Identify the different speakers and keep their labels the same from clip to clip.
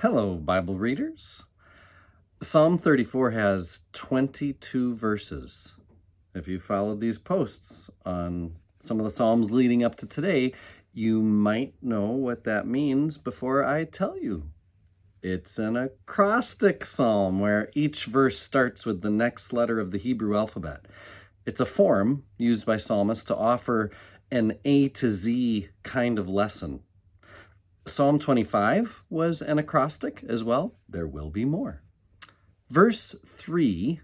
Speaker 1: Hello, Bible readers. Psalm 34 has 22 verses. If you followed these posts on some of the Psalms leading up to today, you might know what that means before I tell you. It's an acrostic psalm where each verse starts with the next letter of the Hebrew alphabet. It's a form used by psalmists to offer an A to Z kind of lesson. Psalm 25 was an acrostic as well. There will be more. Verse 3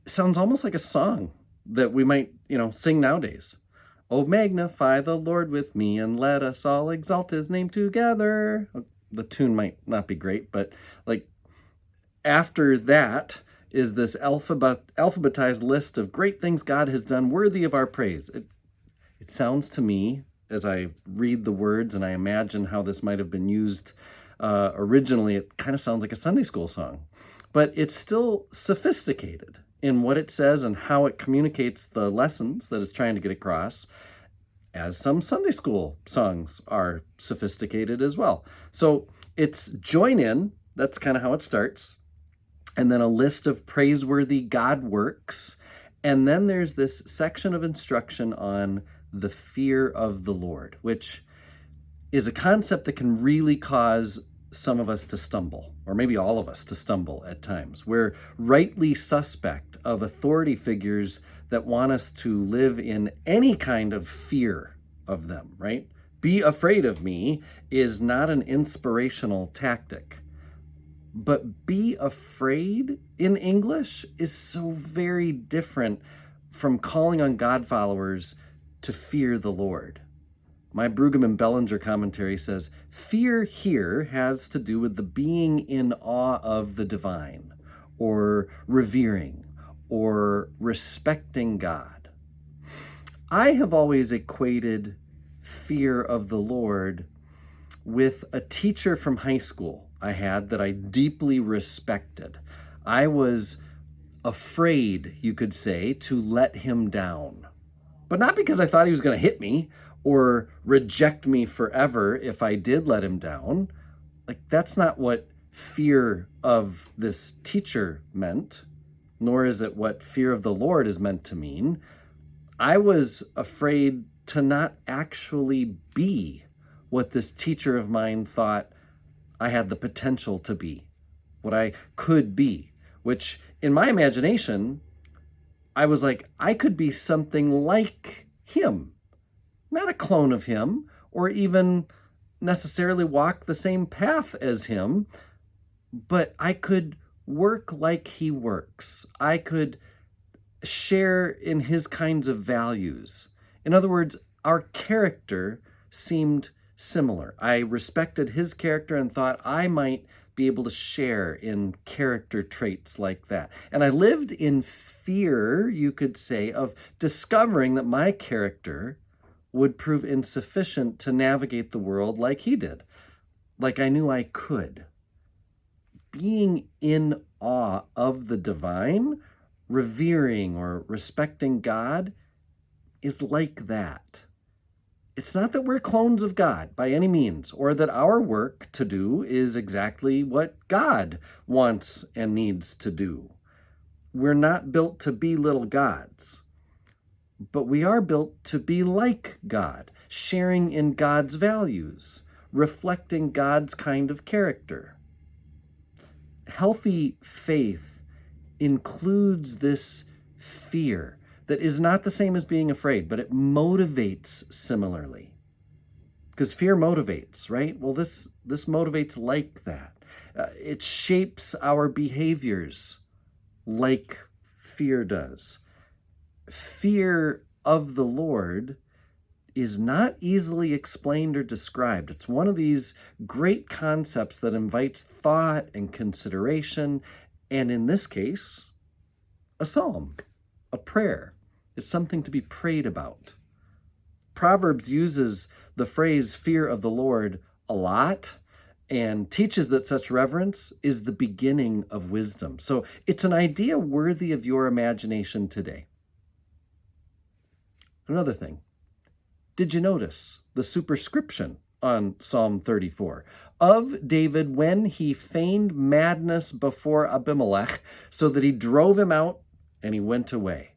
Speaker 1: sounds almost like a song that we might, sing nowadays. Oh, magnify the Lord with me and let us all exalt his name together. The tune might not be great, but after that is this alphabetized list of great things God has done worthy of our praise. It sounds to me, as I read the words and I imagine how this might have been used originally, it kind of sounds like a Sunday school song. But it's still sophisticated in what it says and how it communicates the lessons that it's trying to get across, as some Sunday school songs are sophisticated as well. So it's join in, that's kind of how it starts, and then a list of praiseworthy God works, and then there's this section of instruction on the fear of the Lord, which is a concept that can really cause some of us to stumble, or maybe all of us to stumble at times. We're rightly suspect of authority figures that want us to live in any kind of fear of them, right? Be afraid of me is not an inspirational tactic. But be afraid in English is so very different from calling on God followers to fear the Lord. My Brueggemann and Bellinger commentary says, fear here has to do with the being in awe of the divine, or revering, or respecting God. I have always equated fear of the Lord with a teacher from high school I had that I deeply respected. I was afraid, you could say, to let him down. But not because I thought he was going to hit me or reject me forever if I did let him down. That's not what fear of this teacher meant, nor is it what fear of the Lord is meant to mean. I was afraid to not actually be what this teacher of mine thought I had the potential to be, what I could be, which in my imagination, I was like, I could be something like him, not a clone of him, or even necessarily walk the same path as him, but I could work like he works. I could share in his kinds of values. In other words, our character seemed similar. I respected his character and thought I might be able to share in character traits like that. And I lived in fear, you could say, of discovering that my character would prove insufficient to navigate the world like he did, like I knew I could. Being in awe of the divine, revering or respecting God, is like that. It's not that we're clones of God by any means, or that our work to do is exactly what God wants and needs to do. We're not built to be little gods, but we are built to be like God, sharing in God's values, reflecting God's kind of character. Healthy faith includes this fear that is not the same as being afraid, but it motivates similarly. Because fear motivates, right? Well, this motivates like that. It shapes our behaviors like fear does. Fear of the Lord is not easily explained or described. It's one of these great concepts that invites thought and consideration, and in this case, a psalm, a prayer. It's something to be prayed about. Proverbs uses the phrase fear of the Lord a lot and teaches that such reverence is the beginning of wisdom. So it's an idea worthy of your imagination today. Another thing, did you notice the superscription on Psalm 34? of David when he feigned madness before Abimelech, so that he drove him out and he went away.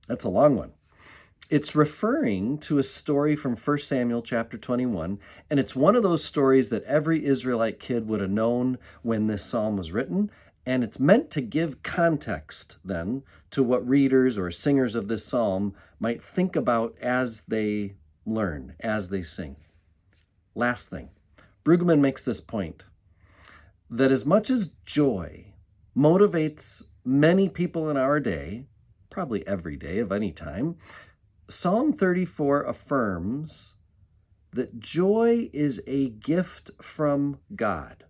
Speaker 1: That's a long one. It's referring to a story from 1 Samuel chapter 21, and it's one of those stories that every Israelite kid would have known when this psalm was written, and it's meant to give context then to what readers or singers of this psalm might think about as they learn, as they sing. Last thing, Brueggemann makes this point, that as much as joy motivates many people in our day, probably every day of any time, Psalm 34 affirms that joy is a gift from God,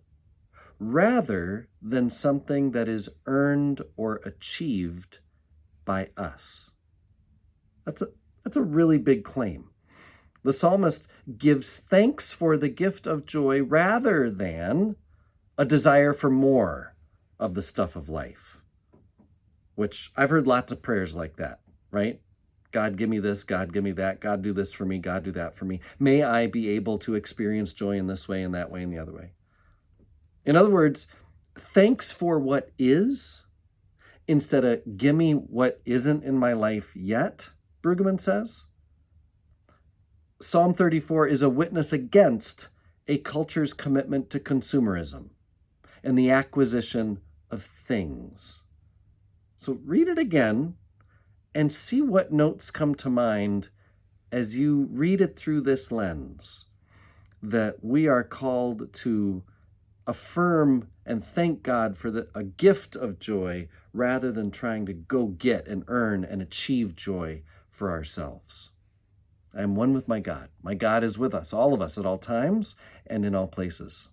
Speaker 1: rather than something that is earned or achieved by us. That's a really big claim. The psalmist gives thanks for the gift of joy rather than a desire for more of the stuff of life, which I've heard lots of prayers like that, right? God, give me this. God, give me that. God, do this for me. God, do that for me. May I be able to experience joy in this way and that way and the other way. In other words, thanks for what is instead of give me what isn't in my life yet, Brueggemann says. Psalm 34 is a witness against a culture's commitment to consumerism and the acquisition of things. So read it again and see what notes come to mind as you read it through this lens, that we are called to affirm and thank God for a gift of joy rather than trying to go get and earn and achieve joy for ourselves. I am one with my God. My God is with us, all of us, at all times and in all places.